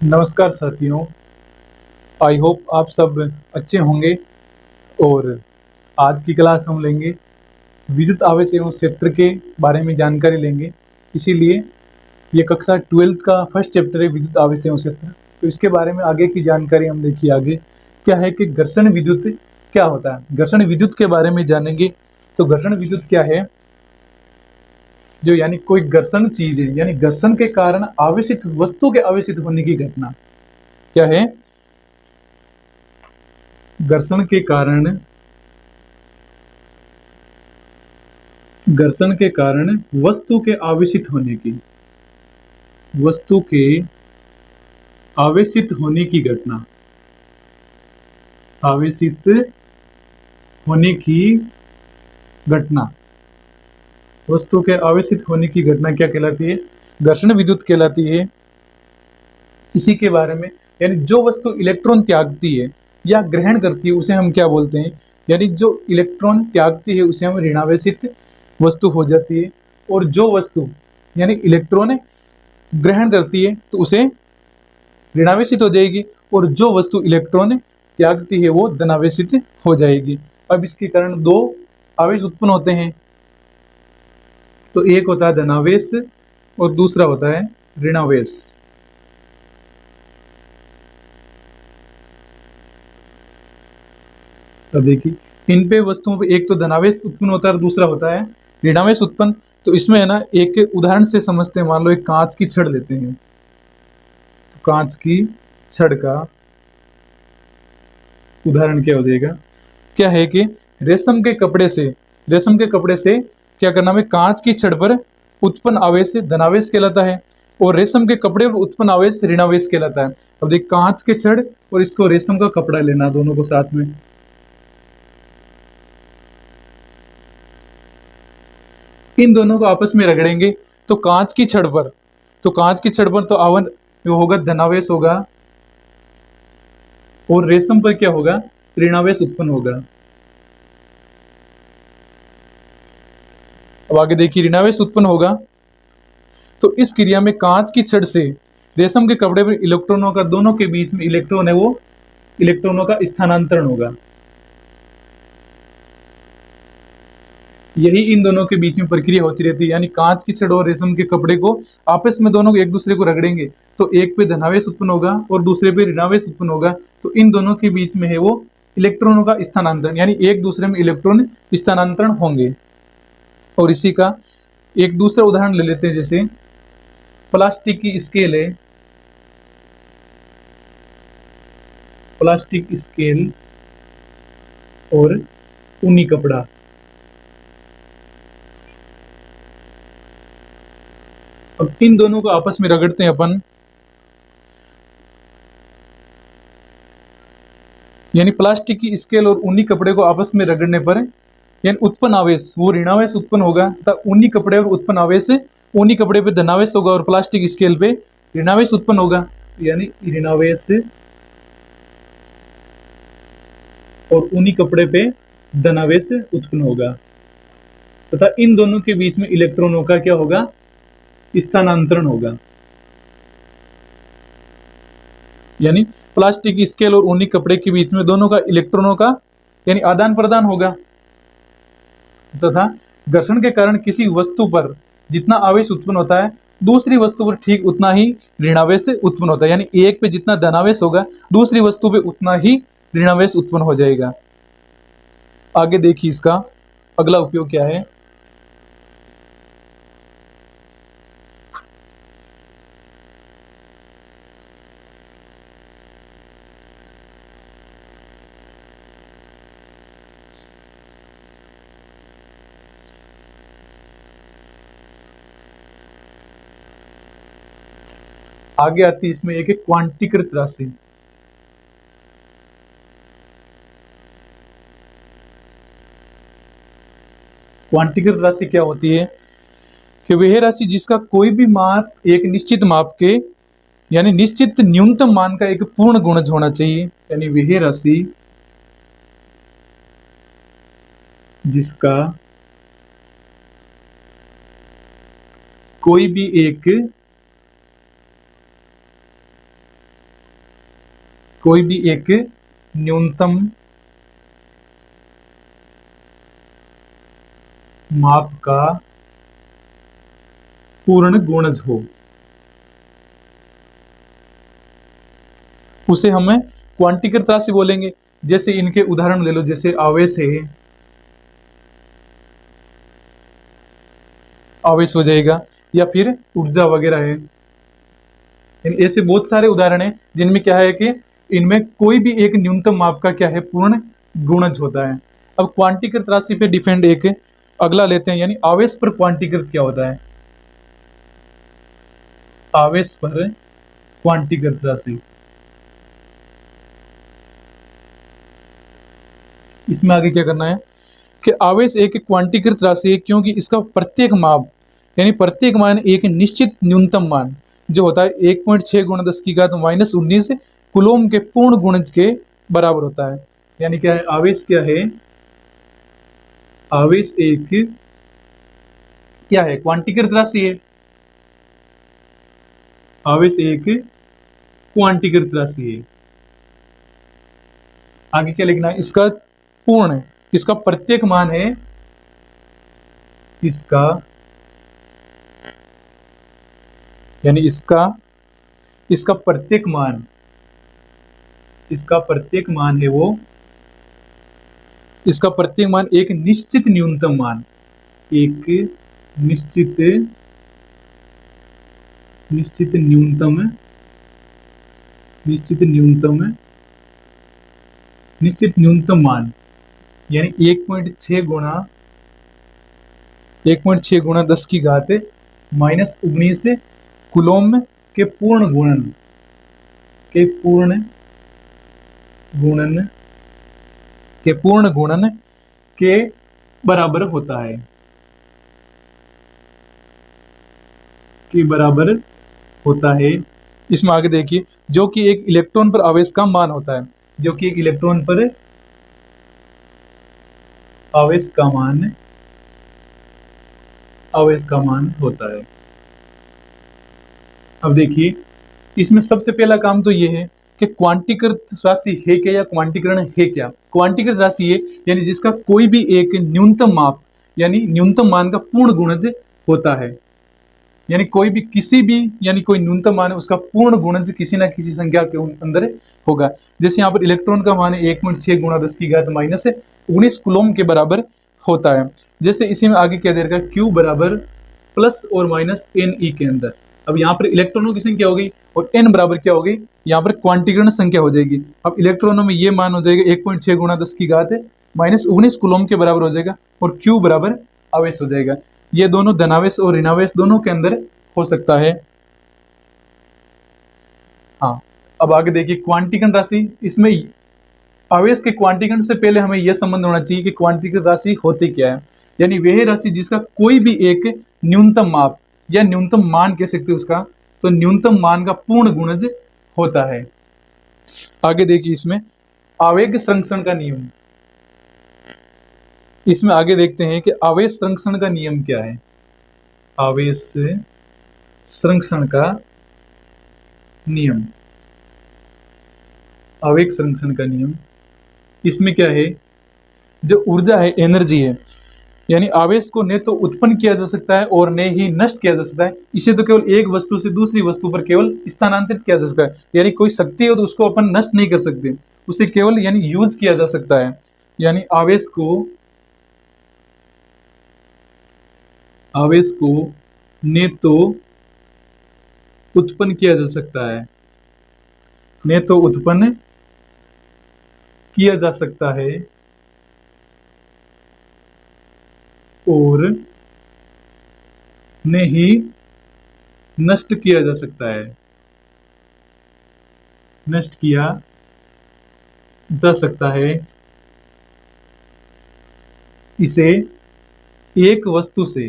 नमस्कार साथियों। I hope आप सब अच्छे होंगे। और आज की क्लास हम लेंगे विद्युत आवेश एवं क्षेत्र के बारे में जानकारी लेंगे। इसीलिए ये कक्षा 12th का फर्स्ट चैप्टर है, विद्युत आवेश एवं क्षेत्र। तो इसके बारे में आगे की जानकारी हम देखिए। आगे क्या है कि घर्षण विद्युत क्या होता है। घर्षण विद्युत के बारे में जानेंगे। तो घर्षण विद्युत क्या है, जो यानी कोई घर्षण चीज है, यानी घर्षण के कारण आवेशित वस्तु के आवेशित होने की घटना क्या है। घर्षण के कारण वस्तु के आवेशित होने की वस्तु के आवेशित होने की घटना आवेशित होने की घटना वस्तु के आवेशित होने की घटना क्या कहलाती है? घर्षण विद्युत कहलाती है। इसी के बारे में यानी जो वस्तु इलेक्ट्रॉन त्यागती है या ग्रहण करती है उसे हम क्या बोलते हैं, यानी जो इलेक्ट्रॉन त्यागती है उसे हम ऋणावेशित वस्तु हो जाती है। और जो वस्तु यानी इलेक्ट्रॉन ग्रहण करती है तो उसे ऋणावेशित हो जाएगी, और जो वस्तु इलेक्ट्रॉन त्यागती है वो धनावेशित हो जाएगी। अब इसके कारण दो आवेश उत्पन्न होते हैं। तो एक होता है धनावेश और दूसरा होता है ऋणावेश। अब देखिए इन पे वस्तुओं पे एक तो धनावेश उत्पन्न होता है और दूसरा होता है ऋणावेश उत्पन्न। तो इसमें है ना, एक उदाहरण से समझते हैं। मान लो एक कांच की छड़ लेते हैं। तो कांच की छड़ का उदाहरण क्या हो जाएगा? क्या है कि रेशम के कपड़े से क्या करना है, कांच की छड़ पर उत्पन्न आवेश धनावेश कहलाता है, और रेशम के कपड़े पर उत्पन्न आवेश ऋणावेश कहलाता है। अब देख, कांच के छड़ और इसको रेशम का कपड़ा लेना, दोनों को साथ में। इन दोनों को आपस में रगड़ेंगे तो कांच की छड़ पर तो आवन जो होगा धनावेश होगा, और रेशम पर क्या होगा, ऋणावेश उत्पन्न होगा। अब आगे देखिए, ऋणावेश उत्पन्न होगा तो इस क्रिया में कांच की छड़ से रेशम के कपड़े पर इलेक्ट्रॉनों का, दोनों के बीच में इलेक्ट्रॉन है वो इलेक्ट्रॉनों का स्थानांतरण होगा। यही इन दोनों के बीच में प्रक्रिया होती रहती है। यानी कांच की छड़ और रेशम के कपड़े को आपस में दोनों एक दूसरे को रगड़ेंगे तो एक पे धनावेश उत्पन्न होगा और दूसरे पे ऋणावेश उत्पन्न होगा। तो इन दोनों के बीच में है वो इलेक्ट्रॉनों का स्थानांतरण, यानी एक दूसरे में इलेक्ट्रॉन स्थानांतरण होंगे। और इसी का एक दूसरा उदाहरण ले लेते हैं। जैसे प्लास्टिक की स्केल है, प्लास्टिक स्केल और ऊनी कपड़ा। अब इन दोनों को आपस में रगड़ते हैं अपन, यानी प्लास्टिक की स्केल और ऊनी कपड़े को आपस में रगड़ने पर यानी उत्पन्न आवेश वो ऋणावेश उत्पन्न होगा, तथा ऊनी कपड़े पर उत्पन्न आवेश ऊनी कपड़े पे धनावेश होगा और प्लास्टिक स्केल पे ऋणावेश उत्पन्न होगा। यानी ऋणावेश और ऊनी कपड़े पे धनावेश उत्पन्न होगा, तथा इन दोनों के बीच में इलेक्ट्रॉनों का क्या होगा, स्थानांतरण होगा। यानी प्लास्टिक की स्केल और ऊनी कपड़े के बीच में दोनों का इलेक्ट्रॉनों का यानी आदान प्रदान होगा, तथा घर्षण के कारण किसी वस्तु पर जितना आवेश उत्पन्न होता है दूसरी वस्तु पर ठीक उतना ही ऋणावेश उत्पन्न होता है। यानी एक पे जितना धनावेश होगा दूसरी वस्तु पे उतना ही ऋणावेश उत्पन्न हो जाएगा। आगे देखिए इसका अगला उपयोग क्या है। आगे आती है इसमें एक क्वांटीकृत राशि। क्वांटीकृत राशि क्या होती है कि वह राशि जिसका कोई भी माप एक निश्चित माप के यानी निश्चित न्यूनतम मान का एक पूर्ण गुणज होना चाहिए। यानी वह राशि जिसका कोई भी एक कोई भी एक न्यूनतम माप का पूर्ण गुणज हो, उसे हमें क्वांटीकृत राशि बोलेंगे। जैसे इनके उदाहरण ले लो, जैसे आवेश है, आवेश हो जाएगा, या फिर ऊर्जा वगैरह है। ऐसे बहुत सारे उदाहरण हैं जिनमें क्या है कि इनमें कोई भी एक न्यूनतम माप का क्या है, पूर्ण गुणज होता है। अब क्वांटीकृत राशि पे डिपेंड एक अगला लेते हैं, यानी आवेश पर क्वांटीकृत क्या होता है। आवेश पर क्वांटीकृत राशि, इसमें आगे क्या करना है कि आवेश एक क्वांटीकृत राशि है क्योंकि इसका प्रत्येक माप यानी प्रत्येक मान एक निश्चित न्यूनतम मान जो होता है 1.6 गुणा 10 की घात -19 कूलोम के पूर्ण गुणज के बराबर होता है। यानी क्या है, आवेश क्या है, आवेश एक क्या है, क्वांटीकृत राशि है। आवेश एक क्वांटीकृत राशि है। आगे क्या लिखना है, इसका पूर्ण है, इसका प्रत्येक मान है, इसका यानी इसका प्रत्येक मान, इसका प्रत्येक मान है वो, इसका प्रत्येक मान एक निश्चित न्यूनतम मान, एक निश्चित न्यूनतम निश्चित न्यूनतम मान, यानी 1.6 गुणा 10 की घात -19 कूलोम के पूर्ण गुणन के बराबर होता है, के बराबर होता है। इसमें आगे देखिए, जो कि एक इलेक्ट्रॉन पर आवेश का मान होता है, जो कि एक इलेक्ट्रॉन पर आवेश का मान होता है। अब देखिए, इसमें सबसे पहला काम तो ये है कि क्वांटीकृत राशि है क्या या क्वांटीकरण है क्या। क्वांटीकृत राशि है यानी जिसका कोई भी एक न्यूनतम माप यानी न्यूनतम मान का पूर्ण गुणज होता है, यानी कोई भी किसी भी यानी कोई न्यूनतम मान है उसका पूर्ण गुणज किसी ना किसी संख्या के अंदर होगा। जैसे यहाँ पर इलेक्ट्रॉन का मान है 1.6 गुणा 10 की घात -19 कूलोम के बराबर होता है। जैसे इसी में आगे क्या दे रखा है, Q बराबर प्लस और माइनस NE के अंदर। अब यहाँ पर इलेक्ट्रॉनों की संख्या हो गई और n बराबर क्या हो गई, यहाँ पर क्वांटीकरण संख्या हो जाएगी। अब इलेक्ट्रॉनों में ये मान हो जाएगा 1.6 गुणा 10 की घात -19 कूलोम के बराबर हो जाएगा और Q बराबर आवेश हो जाएगा। ये दोनों धनावेश और ऋणावेश दोनों के अंदर हो सकता है। हाँ, अब आगे देखिए क्वांटीकरण राशि, इसमें आवेश के क्वांटीकरण से पहले हमें यह संबंध होना चाहिए कि क्वांटीकरण राशि होती क्या है, यानी वह राशि जिसका कोई भी एक न्यूनतम माप या न्यूनतम मान कह सकते हो उसका, तो न्यूनतम मान का पूर्ण गुणज होता है। आगे देखिए, इसमें आवेग संरक्षण का नियम, इसमें आगे देखते हैं कि आवेश संरक्षण का नियम क्या है। आवेश संरक्षण का नियम, आवेग संरक्षण का नियम, इसमें क्या है, जो ऊर्जा है, एनर्जी है, यानी आवेश को न तो उत्पन्न किया जा सकता है और न ही नष्ट किया जा सकता है। इसे तो केवल एक वस्तु से दूसरी वस्तु पर केवल स्थानांतरित किया जा सकता है, यानी कोई शक्ति हो तो उसको अपन नष्ट नहीं कर सकते, उसे केवल यानी यूज किया जा सकता है। यानी आवेश को न तो उत्पन्न किया जा सकता है, न तो उत्पन्न किया जा सकता है और न ही नष्ट किया जा सकता है, नष्ट किया जा सकता है। इसे एक वस्तु से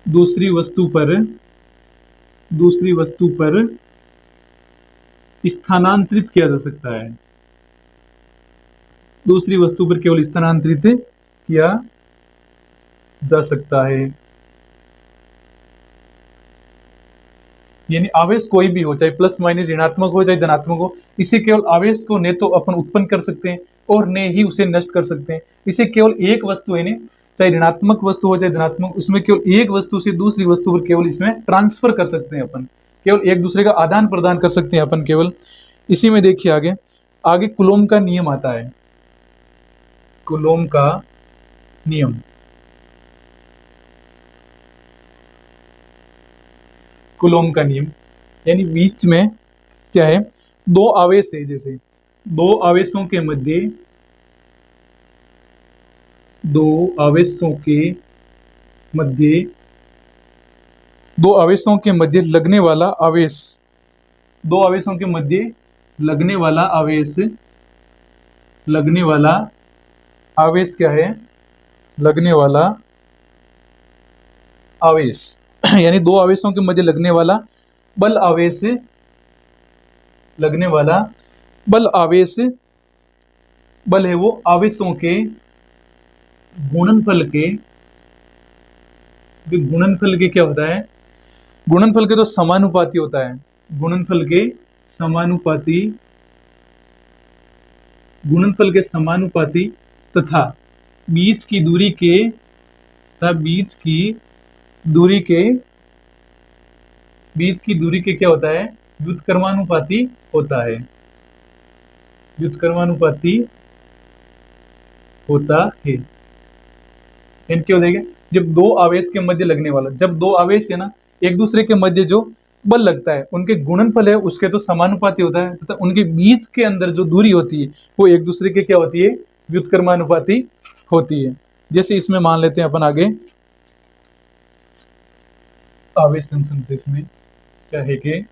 दूसरी वस्तु पर स्थानांतरित किया जा सकता है, दूसरी वस्तु पर केवल स्थानांतरित किया जा सकता है। यानी आवेश कोई भी हो, चाहे प्लस माइनस ऋणात्मक हो चाहे धनात्मक हो, इसे केवल आवेश को न तो अपन उत्पन्न कर सकते हैं और न ही उसे नष्ट कर सकते हैं। इसे केवल एक वस्तु है, चाहे ऋणात्मक वस्तु हो चाहे धनात्मक, उसमें केवल एक वस्तु से दूसरी वस्तु पर केवल इसमें ट्रांसफर कर सकते हैं अपन, केवल एक दूसरे का आदान प्रदान कर सकते हैं अपन केवल। इसी में देखिए आगे आगे कुलोम का नियम आता है। कुलोम का नियम, कुलोम का नियम यानी बीच में क्या है, दो आवेश है, जैसे दो आवेशों के मध्य, दो आवेशों के मध्य, दो आवेशों के मध्य लगने वाला आवेश, दो आवेशों के मध्य लगने वाला आवेश, लगने वाला आवेश क्या है, लगने वाला आवेश यानी दो आवेशों के मध्य लगने वाला बल आवेश, लगने वाला बल आवेश, बल है वो आवेशों के गुणनफल के, गुणनफल के क्या होता है, गुणनफल के तो समानुपाती होता है, गुणनफल के समानुपाती, गुणनफल के समानुपाती तथा बीच की दूरी के, तथा बीच की दूरी के, बीच की दूरी के क्या होता है, व्युत्क्रमानुपाती होता है, व्युत्क्रमानुपाती होता है। क्या हो जाएगा, जब दो आवेश के मध्य लगने वाला, जब दो आवेश है ना एक दूसरे के मध्य जो बल लगता है उनके गुणनफल है उसके तो समानुपाती होता है, तथा उनके बीच के अंदर जो दूरी होती है वो एक दूसरे के क्या होती है, व्युत्क्रमानुपाती होती है। जैसे इसमें मान लेते हैं अपन आगे आवेश संश्लेषण में क्या है कि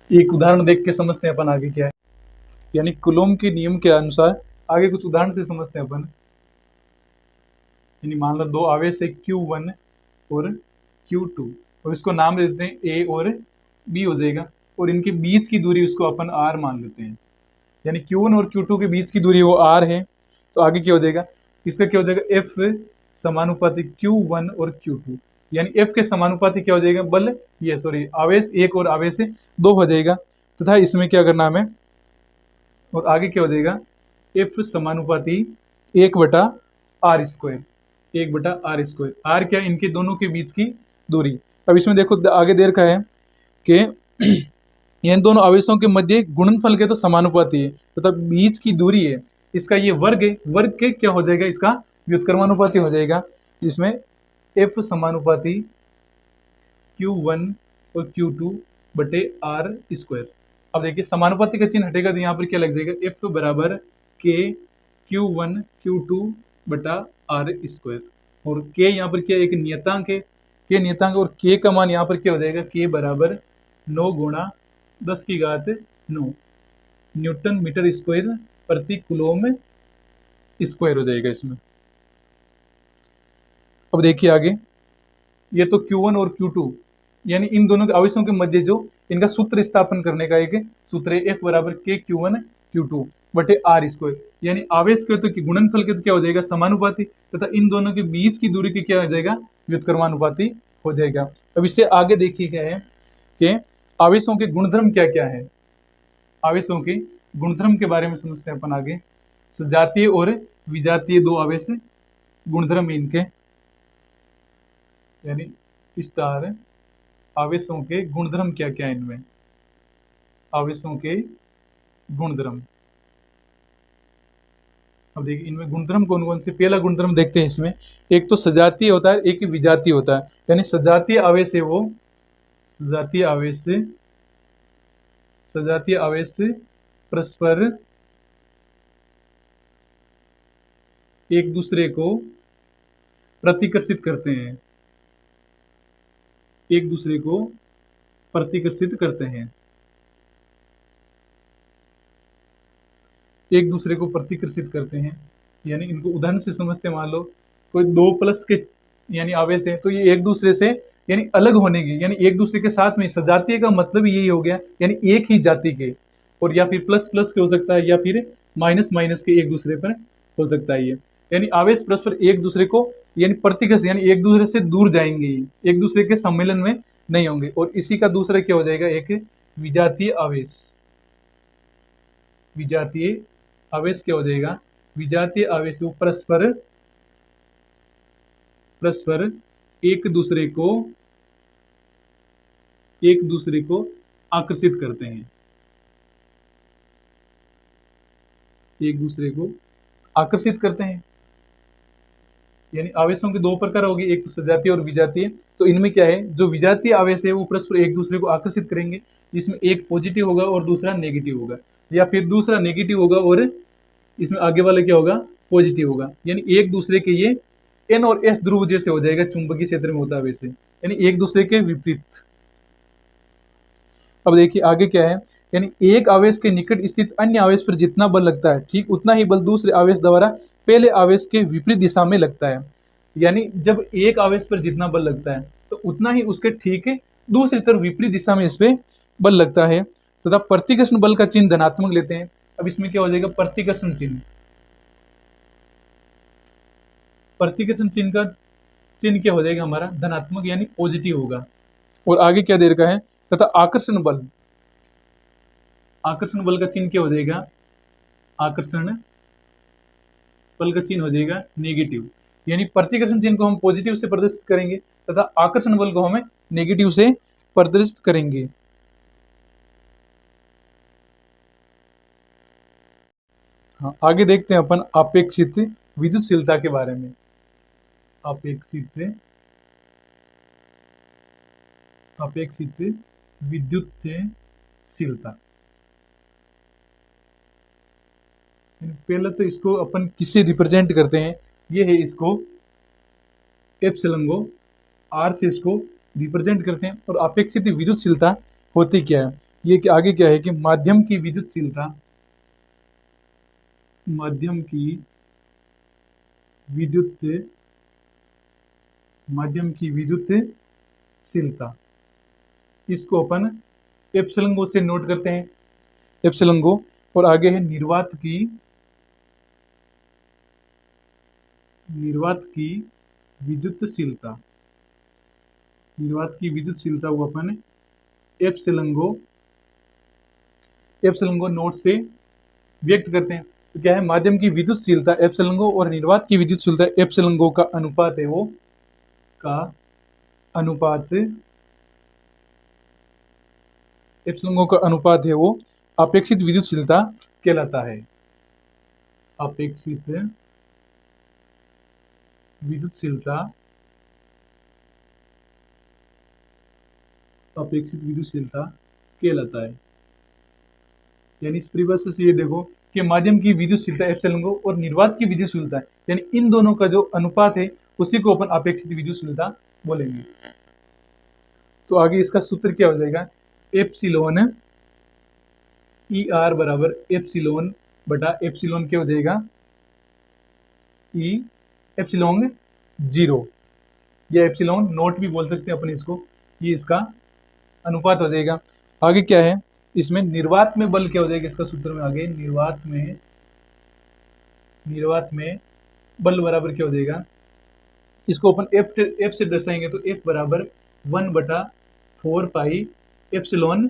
एक उदाहरण देख के समझते हैं अपन आगे क्या है, यानी कुलोम के नियम के अनुसार आगे कुछ उदाहरण से समझते हैं अपन। यानी मान लो दो आवेश है Q1 और Q2 और इसको नाम दे देते हैं A और B हो जाएगा, और इनके बीच की दूरी उसको अपन R मान लेते हैं, यानी Q1 और Q2 के बीच की दूरी वो R है। तो आगे क्या हो जाएगा, इसका क्या हो जाएगा, F समानुपाती Q1 और Q2, यानी F के समानुपाती क्या हो जाएगा, बल ये सॉरी आवेश एक और आवेश दो हो जाएगा, तथा इसमें क्या करना हमें, और आगे क्या हो जाएगा, F समानुपाती 1/r², 1/r², R क्या, इनके दोनों के बीच की दूरी। अब इसमें देखो आगे दे रखा है कि इन दोनों आवेशों के मध्य गुणनफल के तो समानुपाती है, तथा बीच की दूरी है इसका ये वर्ग है, वर्ग के क्या हो जाएगा, इसका व्युत्क्रमानुपाती हो जाएगा, जिसमें F समानुपाती Q1 और Q2/r²। अब देखिए समानुपाती का चिन्ह हटेगा तो यहाँ पर क्या लग जाएगा, F बराबर K Q1 Q2/r², और K यहाँ पर क्या एक नियतांक है, K नियतांक, और K का मान यहाँ पर क्या हो जाएगा, K बराबर 9 × 10⁹ न्यूटन मीटर स्क्वायर प्रति कुलोम स्क्वायर हो जाएगा इसमें। अब देखिए आगे, ये तो Q1 और Q2 यानी इन दोनों के आवेशों के मध्य जो इनका सूत्र स्थापन करने का एक सूत्र है, F बराबर K Q1 Q2/r², यानी आवेश के तो गुणनफल के तो क्या हो जाएगा, समानुपाती, तथा इन दोनों के बीच की दूरी की क्या हो जाएगा, व्युत्क्रमानुपाती हो जाएगा। अब इससे आगे देखिए क्या है कि आवेशों के गुणधर्म क्या क्या है, आवेशों के गुणधर्म के बारे में समझते हैं अपन आगे। सजातीय और विजातीय दो आवेश गुणधर्म इनके, यानी स्टार आवेशों के गुणधर्म क्या क्या है इनमें, आवेशों के गुणधर्म। अब देखिए इनमें गुणधर्म कौन कौन से, पहला गुणधर्म देखते हैं इसमें, एक तो सजातीय होता है, एक विजातीय होता है। यानी सजातीय आवेश है वो, सजातीय आवेश, सजातीय आवेश परस्पर एक दूसरे को प्रतिकर्षित करते हैं, एक दूसरे को प्रतिकर्षित करते हैं, एक दूसरे को प्रतिकर्षित करते हैं। यानी इनको उदाहरण से समझते हैं, मान लो कोई 2+ के यानी आवेश है, तो ये एक दूसरे से यानी अलग होने के, यानी एक दूसरे के साथ में, सजातीय का मतलब यही हो गया, यानी एक ही जाति के, और या फिर प्लस प्लस के हो सकता है, या फिर माइनस माइनस के एक दूसरे पर हो सकता है ये। यानी आवेश परस्पर एक दूसरे को यानी प्रतिकर्षित, यानी एक दूसरे से दूर जाएंगे, एक दूसरे के सम्मेलन में नहीं होंगे। और इसी का दूसरा क्या हो जाएगा, एक विजातीय आवेश। विजातीय आवेश क्या हो जाएगा, विजातीय आवेश वो परस्पर परस्पर एक दूसरे को एक दूसरे को आकर्षित करते हैं, एक दूसरे को आकर्षित करते हैं। यानी आवेशों के दो प्रकार होगी, एक तो सजातीय और विजातीय। तो इनमें क्या है, जो विजातीय आवेश है वो परस्पर एक दूसरे को आकर्षित करेंगे, जिसमें एक पॉजिटिव होगा और दूसरा नेगेटिव होगा, या फिर दूसरा नेगेटिव होगा और इसमें आगे वाला क्या होगा, पॉजिटिव होगा। यानी एक दूसरे के ये एन और एस ध्रुव जैसे हो जाएगा, चुंबकीय क्षेत्र में होता है वैसे, यानी एक दूसरे के विपरीत। अब देखिए आगे क्या है, यानी एक आवेश के निकट स्थित अन्य आवेश पर जितना बल लगता है, ठीक उतना ही बल दूसरे आवेश द्वारा पहले आवेश के विपरीत दिशा में लगता है। यानी जब एक आवेश पर जितना बल लगता है तो उतना ही उसके ठीक दूसरी तरफ विपरीत दिशा में इस पे बल लगता है, तथा प्रतिकर्षण बल का चिन्ह धनात्मक लेते हैं। अब इसमें क्या हो जाएगा, प्रतिकर्षण चिन्ह, प्रतिकर्षण चिन्ह का चिन्ह क्या हो जाएगा हमारा, धनात्मक यानी पॉजिटिव होगा। और आगे क्या दे रखा है, तथा आकर्षण बल, आकर्षण बल का चिन्ह क्या हो जाएगा, आकर्षण बल का चिन्ह हो जाएगा नेगेटिव। यानी प्रतिकर्षण चिन्ह को हम पॉजिटिव से प्रदर्शित करेंगे तथा आकर्षण बल को हमें नेगेटिव से प्रदर्शित करेंगे। हाँ, आगे देखते हैं अपन अपेक्षित विद्युतशीलता के बारे में। अपेक्षित अपेक्षित विद्युतशीलता, पहले तो इसको अपन किससे रिप्रेजेंट करते हैं, ये है इसको एप्सिलॉन को आर से इसको रिप्रेजेंट करते हैं। और अपेक्षित विद्युतशीलता होती क्या है, ये कि आगे क्या है कि माध्यम की विद्युतशीलता, माध्यम की विद्युतशीलता, इसको अपन एप्सिलॉन को से नोट करते हैं, एप्सिलॉन को। और आगे है निर्वात की विद्युतशीलता, निर्वात की विद्युतशीलता को अपन एप्सिलॉन को नोट से व्यक्त करते हैं। तो क्या है, माध्यम की विद्युतशीलता एप्सिलॉन को और निर्वात की विद्युतशीलता एप्सिलॉन को का अनुपात है वो, का अनुपात एप्सिलॉन का अनुपात है वो अपेक्षित विद्युतशीलता कहलाता है। अपेक्षित विद्युतशीलता, अपेक्षित विद्युतशीलता कहलाता है। यानी इस परिभाषा से ये देखो कि माध्यम की विद्युतशीलता एप्सिलॉन को और निर्वात की विद्युतशीलता, यानी इन दोनों का जो अनुपात है उसी को अपन अपेक्षित विद्युतशीलता बोलेंगे। तो आगे इसका सूत्र क्या हो जाएगा, एप्सिलॉन ई आर बराबर एप्सिलॉन बटा एप्सिलॉन क्या हो जाएगा, ई एप्सिलॉन जीरो, या एप्सिलॉन नोट भी बोल सकते हैं अपन इसको, ये इसका अनुपात हो जाएगा। आगे क्या है, इसमें निर्वात में बल क्या हो जाएगा, इसका सूत्र में आगे निर्वात में बल बराबर क्या हो जाएगा, इसको अपन एफ से दर्शाएंगे तो एफ बराबर 1/4 पाई एप्सिलॉन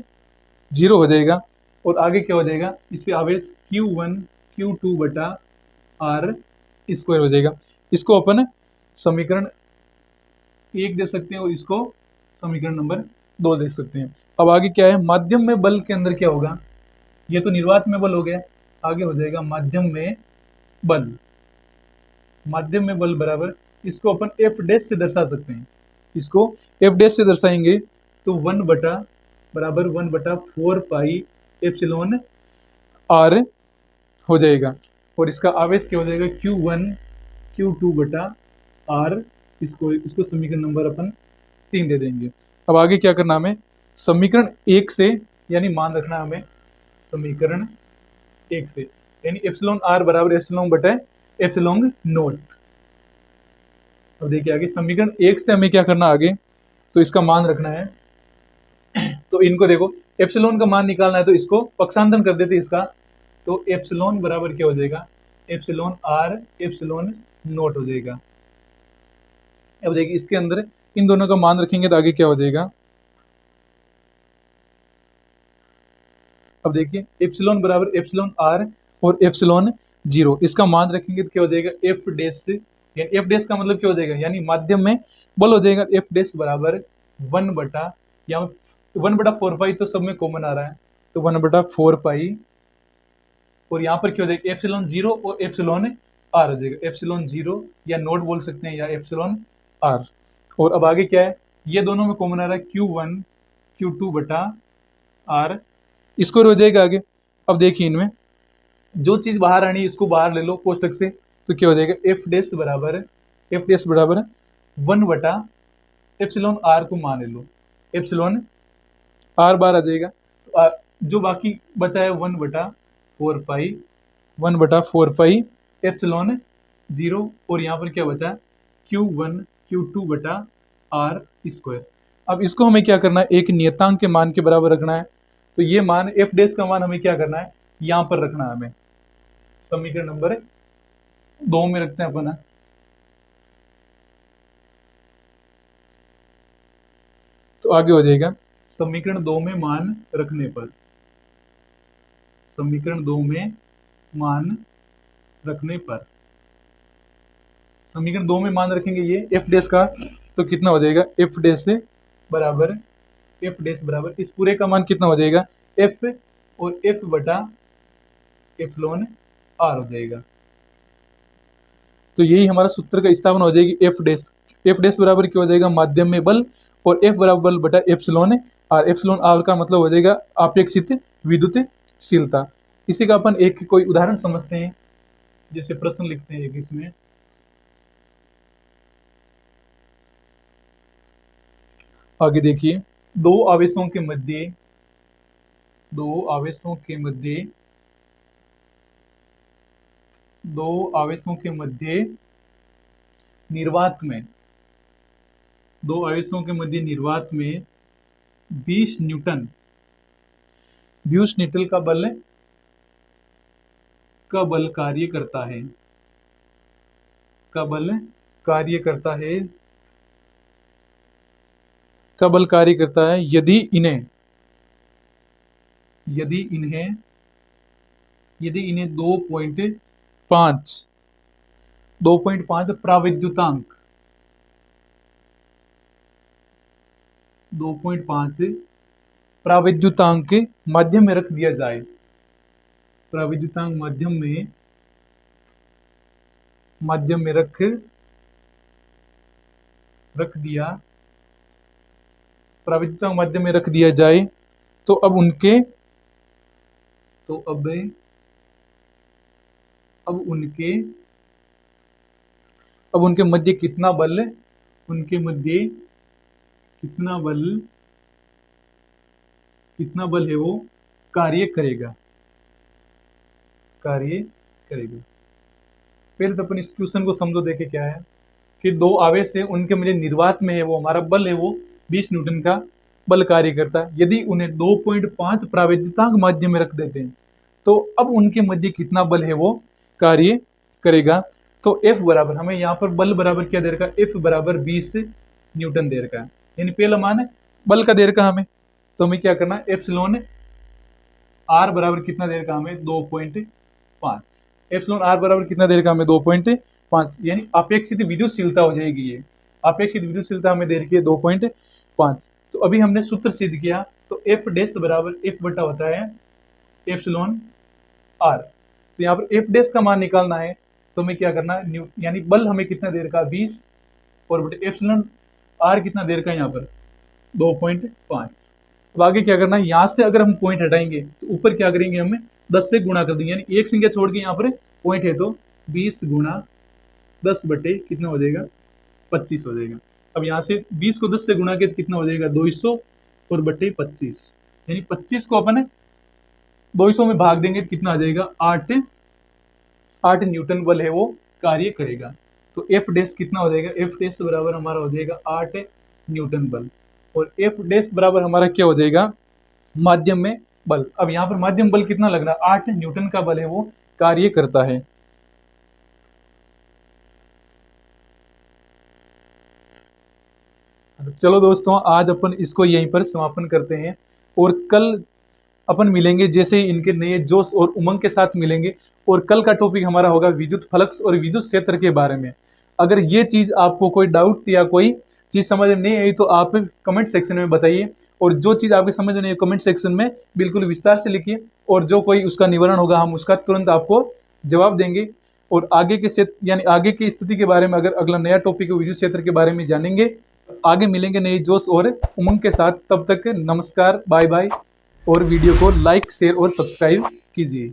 जीरो हो जाएगा। और आगे क्या हो जाएगा, इस पे आवेश Q1 Q2 बटा R स्क्वायर हो जाएगा। इसको अपन समीकरण 1 दे सकते हैं और इसको समीकरण नंबर 2 दे सकते हैं। अब आगे क्या है, माध्यम में बल के अंदर क्या होगा, ये तो निर्वात में बल हो गया, आगे हो जाएगा माध्यम में बल, माध्यम में बल बराबर, इसको अपन एफ डैश से दर्शा सकते हैं, इसको एफ डैश से दर्शाएंगे तो 1/4 पाई एप्सिलॉन आर हो जाएगा। और इसका आवेश क्या हो जाएगा, Q1 Q2 बटा आर, इसको समीकरण नंबर अपन 3 दे देंगे। अब आगे क्या करना हमें, समीकरण 1 से यानी मान रखना हमें समीकरण 1 से, यानी एप्सिलॉन आर बराबर एप्सिलॉन बटा एप्सिलॉन नोट। अब देखिए आगे समीकरण 1 से हमें क्या करना आगे, तो इसका मान रखना है। तो इनको देखो, एप्सिलॉन का मान निकालना है तो इसको पक्षांतरण कर देते इसका, तो एप्सिलॉन बराबर क्या हो जाएगा, एप्सिलॉन आर एप्सिलॉन नोट हो जाएगा। अब देखिए इसके अंदर इन दोनों का मान रखेंगे तो आगे क्या हो जाएगा, अब देखिए एप्सिलॉन बराबर एप्सिलॉन आर और एप्सिलॉन जीरो, इसका मान रखेंगे तो क्या हो जाएगा एफ डैश, यानी एफ डैश का मतलब क्या हो जाएगा, यानी माध्यम में बल हो जाएगा एफ डैश बराबर 1/, यहाँ 1/4 पाई तो सब में कॉमन आ रहा है, तो 1/4 पाई, और यहाँ पर क्या हो जाएगा एप्सिलॉन जीरो और एप्सिलॉन आर हो जाएगा, एप्सिलॉन जीरो या नोट बोल सकते हैं या एप्सिलॉन आर। और अब आगे क्या है, ये दोनों में कॉमन आ रहा है Q1 Q2/R, इसको हो जाएगा आगे। अब देखिए इनमें जो चीज बाहर आनी है इसको बाहर ले लो कोष्टक से, तो क्या हो जाएगा एफ डैश बराबर 1/एप्सिलॉन आर को मान ले लो, एप्सिलॉन आर बार आ जाएगा, तो जो बाकी बचा है 1/4 पाई, 1/4 पाई एप्सिलॉन जीरो, और यहाँ पर क्या बचा Q1 Q2/R स्क्वायर। अब इसको हमें क्या करना है, एक नियतांक के मान के बराबर रखना है, तो ये मान एफ डैश का मान हमें क्या करना है, यहाँ पर रखना है हमें, समीकरण नंबर 2 में रखते हैं अपन। तो आगे हो जाएगा समीकरण 2 में मान रखने पर, समीकरण 2 में मान रखने पर, समीकरण 2 में मान रखेंगे ये एफ डैश का, तो कितना हो जाएगा एफ डैश से बराबर, एफ डैश बराबर इस पूरे का मान कितना हो जाएगा एफ, और एफ बटा एप्सिलॉन आर हो जाएगा। तो यही हमारा सूत्र का स्थापना हो जाएगी एफ डैश, एफ डैश बराबर क्या हो जाएगा माध्यम में बल, और एफ बराबर बल बटा एप्सिलॉन आर, एप्सिलॉन आर का मतलब हो जाएगा अपेक्षित विद्युतशीलता। इसी का अपन एक कोई उदाहरण समझते हैं, जैसे प्रश्न लिखते हैं एक इसमें, आगे देखिए दो आवेशों के मध्य, दो आवेशों के मध्य, दो आवेशों के मध्य निर्वात में, दो आवेशों के मध्य निर्वात में 20 न्यूटन, 20 न्यूटन का बल कार्य करता है, का बल कार्य करता है, का बल कार्य करता है यदि इन्हें, यदि इन्हें, यदि इन्हें 2.5, 2.5 प्राविद्युतांक, 2.5 प्राविद्युतांक के माध्यम में रख दिया जाए, प्राविद्युतांक माध्यम में रख दिया, प्राविद्युतांक माध्यम में रख दिया जाए, तो अब उनके, तो अब उनके, अब उनके मध्य कितना बल, उनके मध्य कितना बल, कितना बल है वो कार्य करेगा, कार्य करेगा। पहले तो अपन इस क्वेश्चन को समझो, देखे क्या है कि दो आवेश है उनके मध्य निर्वात में है वो हमारा बल है वो 20 न्यूटन का बल कार्य करता है, यदि उन्हें 2.5 प्राविद्युतांक माध्यम में रख देते हैं तो अब उनके मध्य कितना बल है वो कार्य करेगा। तो F बराबर हमें यहाँ पर बल बराबर क्या दे रखा है, F बराबर 20 न्यूटन दे रखा है, यानी पहला मान है बल का दे रखा हमें, तो हमें क्या करना है एप्सिलॉन आर बराबर कितना दे रखा हमें 2.5, एप्सिलॉन आर बराबर कितना दे रखा हमें 2.5, यानी अपेक्षित विद्युतशीलता हो जाएगी ये, अपेक्षित विद्युतशीलता हमें दे रखी है 2.5। तो अभी हमने सूत्र सिद्ध किया, तो एफ डैश बराबर एफ बटा होता है एप्सिलॉन आर, तो यहाँ पर एफ डैश का मान निकालना है, तो हमें क्या करना है यानी बल हमें कितना दे रखा है 20, और बटे एप्सिलॉन आर कितना दे रखा है यहाँ पर 2.5। अब आगे क्या करना है, यहाँ से अगर हम पॉइंट हटाएंगे तो ऊपर क्या करेंगे हमें 10 से गुणा कर देंगे, यानी एक संख्या छोड़ के यहाँ पर पॉइंट है तो 20 गुणा 10 बटे कितना हो जाएगा 25 हो जाएगा। अब यहाँ से 20 को 10 से गुणा के कितना हो जाएगा 200 और बटे 25, यानी 25 को अपन 200 में भाग देंगे तो कितना आ जाएगा 8 न्यूटन बल है वो कार्य करेगा। तो एफ डैश कितना हो जाएगा, एफ डैश बराबर हमारा हो जाएगा 8 न्यूटन बल, और एफ डैश बराबर हमारा क्या हो जाएगा माध्यम में बल। अब यहाँ पर माध्यम बल कितना लग रहा है 8 न्यूटन का बल है वो कार्य करता है। चलो दोस्तों आज अपन इसको यहीं पर समापन करते हैं, और कल अपन मिलेंगे जैसे ही इनके नए जोश और उमंग के साथ मिलेंगे। और कल का टॉपिक हमारा होगा विद्युत फ्लक्स और विद्युत क्षेत्र के बारे में। अगर ये चीज़ आपको कोई डाउट या कोई चीज़ समझ में नहीं आई तो आप कमेंट सेक्शन में बताइए, और जो चीज़ आपकी समझ में नहीं है कमेंट सेक्शन में बिल्कुल विस्तार से लिखिए, और जो कोई उसका निवारण होगा हम उसका तुरंत आपको जवाब देंगे। और आगे के क्षेत्र यानी आगे की स्थिति के बारे में अगर अगला नया टॉपिक विद्युत क्षेत्र के बारे में जानेंगे, आगे मिलेंगे नए जोश और उमंग के साथ। तब तक नमस्कार, बाय बाय, और वीडियो को लाइक शेयर और सब्सक्राइब कीजिए।